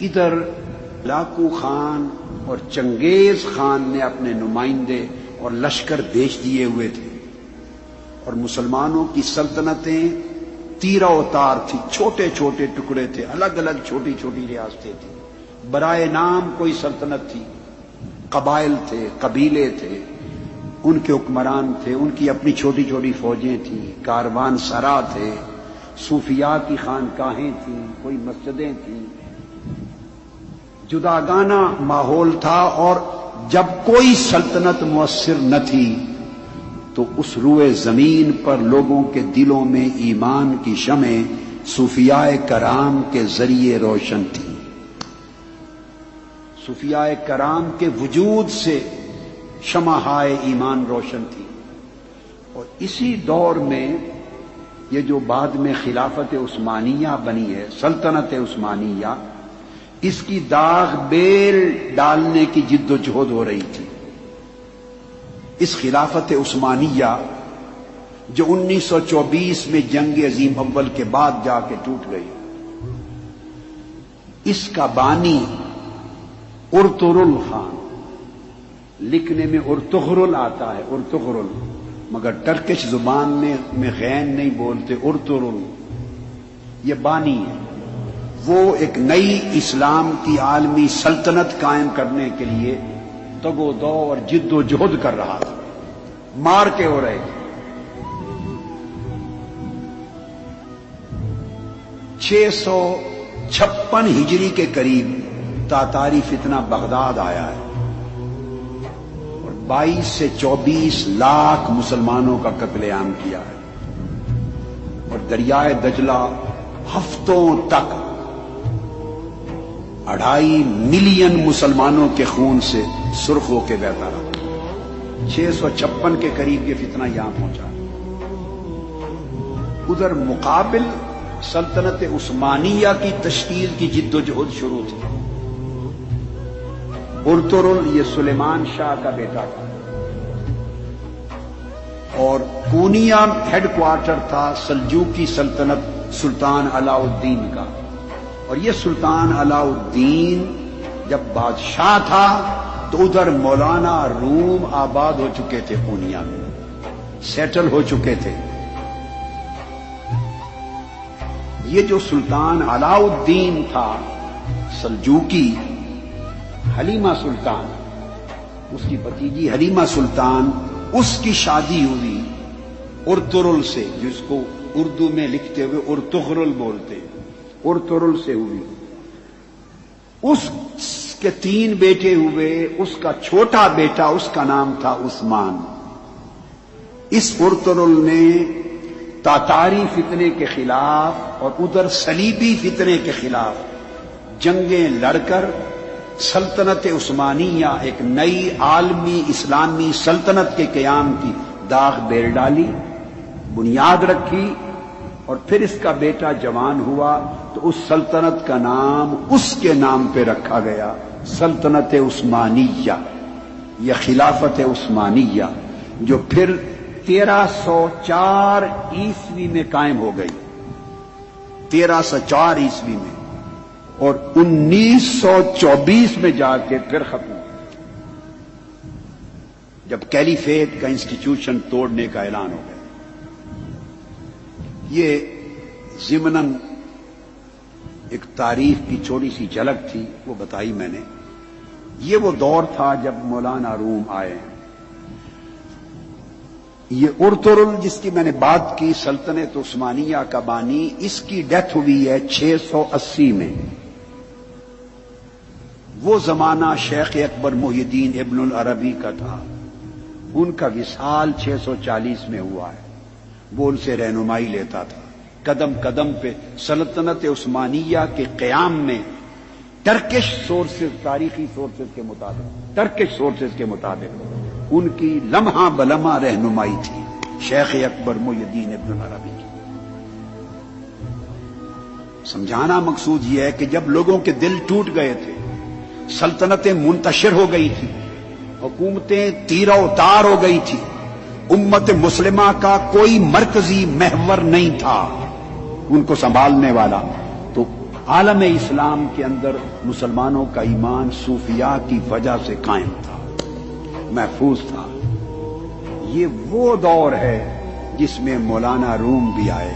ادھر لاکو خان اور چنگیز خان نے اپنے نمائندے اور لشکر بھیج دیے ہوئے تھے، اور مسلمانوں کی سلطنتیں تیرا اوتار تھی، چھوٹے چھوٹے ٹکڑے تھے، الگ الگ چھوٹی چھوٹی ریاستیں تھیں، برائے نام کوئی سلطنت تھی، قبائل تھے، قبیلے تھے، ان کے حکمران تھے، ان کی اپنی چھوٹی چھوٹی فوجیں تھیں، کاروان سرا تھے، صوفیاء کی خانقاہیں تھیں، کوئی مسجدیں تھیں، جداگانہ ماحول تھا۔ اور جب کوئی سلطنت مؤثر نہ تھی تو اس روئے زمین پر لوگوں کے دلوں میں ایمان کی شمعیں صوفیاء کرام کے ذریعے روشن تھی، صوفیاء کرام کے وجود سے شمعہائے ایمان روشن تھی۔ اور اسی دور میں یہ جو بعد میں خلافت عثمانیہ بنی ہے، سلطنت عثمانیہ، اس کی داغ بیل ڈالنے کی جد و جہد ہو رہی تھی۔ اس خلافت عثمانیہ جو 1924 میں جنگ عظیم اول کے بعد جا کے ٹوٹ گئی، اس کا بانی ارطغرل خان، لکھنے میں ارطغرل آتا ہے، ارطغرل، مگر ٹرکش زبان میں غین نہیں بولتے، ارطغرل یہ بانی ہے۔ وہ ایک نئی اسلام کی عالمی سلطنت قائم کرنے کے لیے تگ و دو اور جد و جہد کر رہا تھا، مار کے ہو رہے تھے۔ 656 ہجری کے قریب تاتاری فتنہ بغداد آیا ہے، اور 22 سے 24 لاکھ مسلمانوں کا قتل عام کیا ہے، اور دریائے دجلہ ہفتوں تک 2.5 ملین مسلمانوں کے خون سے سرخ ہو کے بہتا رہا۔ 656 کے قریب یہ فتنہ یہاں پہنچا۔ ادھر مقابل سلطنت عثمانیہ کی تشکیل کی جد و جہد شروع تھی۔ ارطغرل یہ سلیمان شاہ کا بیٹا تھا، اور پونیا ہیڈ کوارٹر تھا سلجوقی سلطنت سلطان علاء الدین کا، اور یہ سلطان علاء الدین جب بادشاہ تھا تو ادھر مولانا روم آباد ہو چکے تھے، پونیا میں سیٹل ہو چکے تھے۔ یہ جو سلطان علاء الدین تھا سلجوقی، حلیمہ سلطان، اس کی بھتیجی حلیمہ سلطان، اس کی شادی ہوئی ارطغرل سے، جس کو اردو میں لکھتے ہوئے ارطغرل بولتے، ارطغرل سے ہوئی۔ اس کے 3 بیٹے ہوئے، اس کا چھوٹا بیٹا، اس کا نام تھا عثمان۔ اس ارطغرل نے تاتاری فتنے کے خلاف اور ادھر صلیبی فتنے کے خلاف جنگیں لڑ کر سلطنت عثمانیہ، ایک نئی عالمی اسلامی سلطنت کے قیام کی داغ بیل ڈالی، بنیاد رکھی، اور پھر اس کا بیٹا جوان ہوا تو اس سلطنت کا نام اس کے نام پہ رکھا گیا، سلطنت عثمانیہ یا خلافت عثمانیہ، جو پھر 1304 عیسوی میں قائم ہو گئی، 1304 عیسوی میں، اور 1924 میں جا کے پھر ختم ہوئی، جب کیلیفیٹ کا انسٹیٹیوشن توڑنے کا اعلان ہو گیا۔ یہ ضمناً ایک تاریخ کی چھوٹی سی جھلک تھی، وہ بتائی میں نے۔ یہ وہ دور تھا جب مولانا روم آئے۔ یہ ارطغرل جس کی میں نے بات کی، سلطنت عثمانیہ کا بانی، اس کی ڈیتھ ہوئی ہے 680 میں۔ وہ زمانہ شیخ اکبر محی الدین ابن العربی کا تھا، ان کا وصال 640 میں ہوا ہے۔ وہ ان سے رہنمائی لیتا تھا قدم قدم پہ سلطنت عثمانیہ کے قیام میں، ٹرکش سورسز، تاریخی سورسز کے مطابق، ٹرکش سورسز کے مطابق ان کی لمحہ بلمحہ رہنمائی تھی شیخ اکبر محی الدین ابن العربی کی۔ سمجھانا مقصود یہ ہے کہ جب لوگوں کے دل ٹوٹ گئے تھے، سلطنتیں منتشر ہو گئی تھی، حکومتیں تیرا اتار ہو گئی تھی، امت مسلمہ کا کوئی مرکزی محور نہیں تھا ان کو سنبھالنے والا، تو عالم اسلام کے اندر مسلمانوں کا ایمان صوفیاء کی وجہ سے قائم تھا، محفوظ تھا۔ یہ وہ دور ہے جس میں مولانا روم بھی آئے،